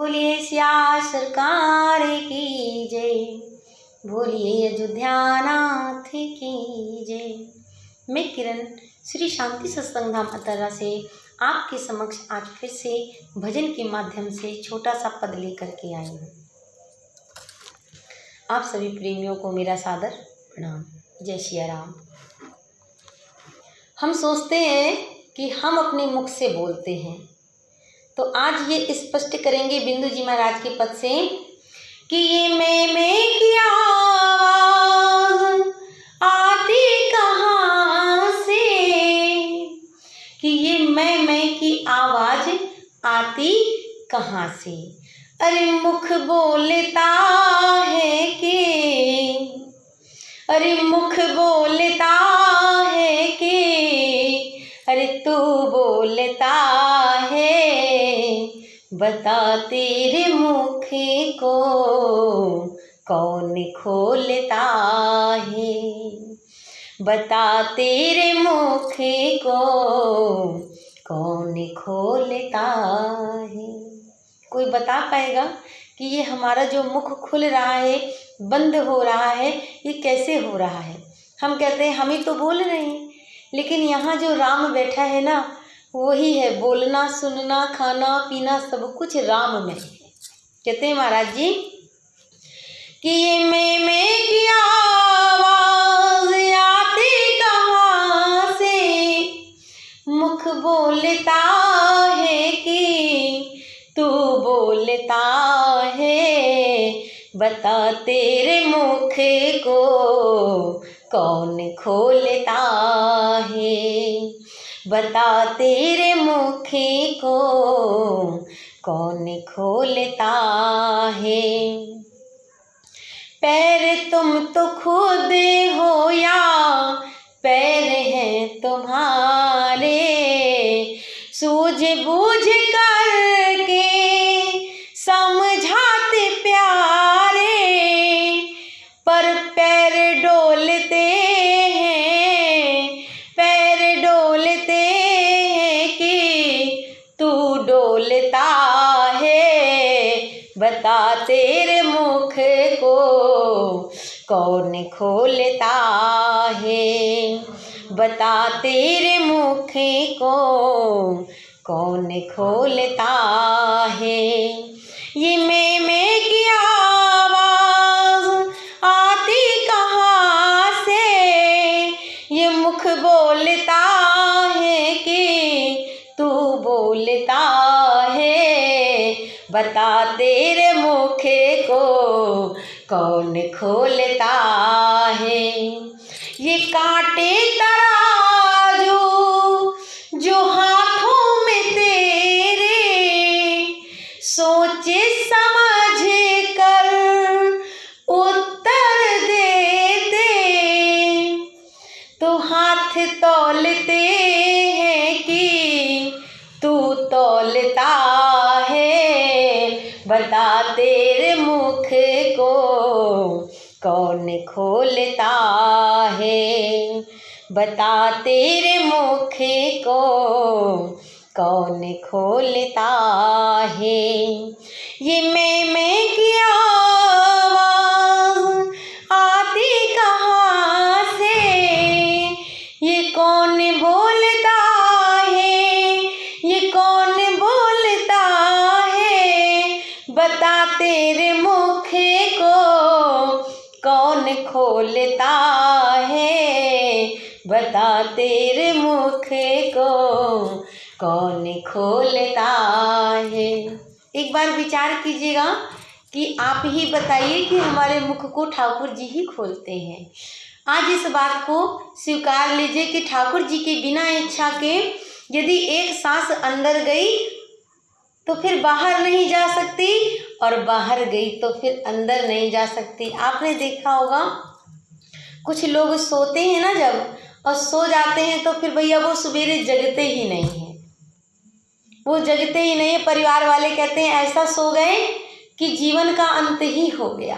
बोलिए सिया सरकार की जय, बोलिए अयोध्या नाथ की जय। मैं किरण श्री शांति सत्संग धाम अतरा से आपके समक्ष आज फिर से भजन के माध्यम से छोटा सा पद लेकर के आई हूँ। आप सभी प्रेमियों को मेरा सादर प्रणाम। जय सिया राम। हम सोचते हैं कि हम अपने मुख से बोलते हैं, तो आज ये स्पष्ट करेंगे बिंदु जी महाराज के पद से कि ये मैं की आवाज़ आती कहाँ से, कि ये मैं की आवाज़ आती कहाँ से। अरे मुख बोलता है कि, अरे मुख बोलता है कि, अरे तू बोलता है, बता तेरे मुख को कौन खोलता है, बता तेरे मुख को कौन खोलता है। कोई बता पाएगा कि ये हमारा जो मुख खुल रहा है, बंद हो रहा है, ये कैसे हो रहा है? हम कहते हैं हम ही तो बोल रहे हैं, लेकिन यहाँ जो राम बैठा है ना, वही है। बोलना, सुनना, खाना पीना सब कुछ राम में है। कहते हैं महाराज जी कि ये मैं की आवाज़ आती कहाँ से, मुख बोलता है कि तू बोलता है, बता तेरे मुख को कौन खोलता है, बता तेरे मुख को कौन खोलता है। पैर तुम तो खुद हो या पैर हैं तुम्हारे, सूझ-बूझ करके समझाते प्यारे, पर पैर डोलते हैं, पैर डोलते हैं कि तू डोलता है, बता तेरे मुख को कौन खोलता है, बता तेरे मुख को कौन खोलता है। ये मैं की आवाज़ आती कहाँ से, ये मुख बोलता है कि तू बोलता है, बता तेरे मुख को कौन खोलता है। ये कांटे तराजू जो हाथों में तेरे, सोचे समझ कर उत्तर देते, तो हाथ तौलते हैं कि तू तौलता है, बता तेरे मुख को कौन खोलता है, बता तेरे मुख को कौन खोलता है। ये मैं की आवाज़ आती कहाँ से, ये कौन बोलता है, ये कौन बोलता है, बता तेरे मुख को कौन खोलता है, बता तेरे मुख को कौन खोलता है। एक बार विचार कीजिएगा कि आप ही बताइए कि हमारे मुख को ठाकुर जी ही खोलते हैं। आज इस बात को स्वीकार लीजिए कि ठाकुर जी के बिना इच्छा के यदि एक सांस अंदर गई तो फिर बाहर नहीं जा सकती, और बाहर गई तो फिर अंदर नहीं जा सकती। आपने देखा होगा कुछ लोग सोते हैं ना जब, और सो जाते हैं तो फिर भैया वो सवेरे जगते ही नहीं हैं, वो जगते ही नहीं है। परिवार वाले कहते हैं ऐसा सो गए कि जीवन का अंत ही हो गया।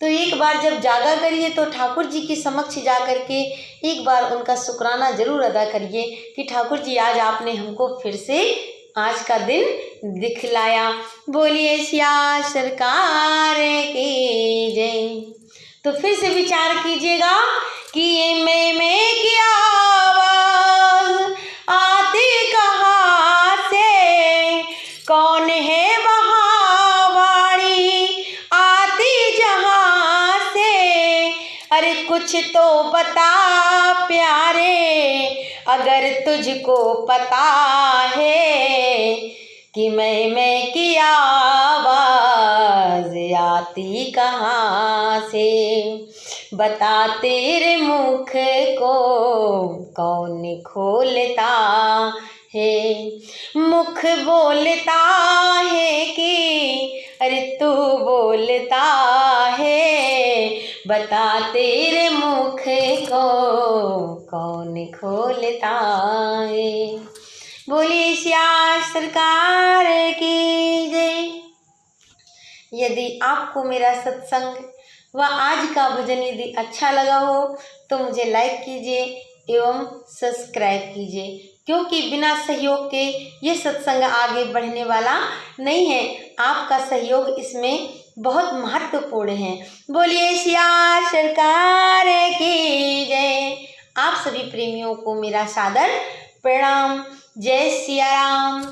तो एक बार जब जागा करिए तो ठाकुर जी के समक्ष जा करके एक बार उनका शुक्राना जरूर अदा करिए कि ठाकुर जी आज आपने हमको फिर से आज का दिन दिखलाया। बोलिए सिया सरकार की जय। तो फिर से विचार कीजिएगा कि ये मैं की आवाज आती कहाँ से, कौन है वहाँ वाणी आती जहाँ से। अरे कुछ तो बता प्यारे, अगर तुझको पता है कि मैं की आवाज आती कहाँ से। बता तेरे मुख को कौन खोलता है। मुख बोलता है कि अरे तू बोलता है। बता तेरे मुख को कौन खोलता है। बोलिए सिया सरकार की जय। यदि आपको मेरा सत्संग व आज का भजन यदि अच्छा लगा हो तो मुझे लाइक कीजिए एवं सब्सक्राइब कीजिए, क्योंकि बिना सहयोग के ये सत्संग आगे बढ़ने वाला नहीं है। आपका सहयोग इसमें बहुत महत्वपूर्ण है। बोलिए सिया सरकार की जय। आप सभी प्रेमियों को मेरा सादर प्रणाम। जय सिया राम।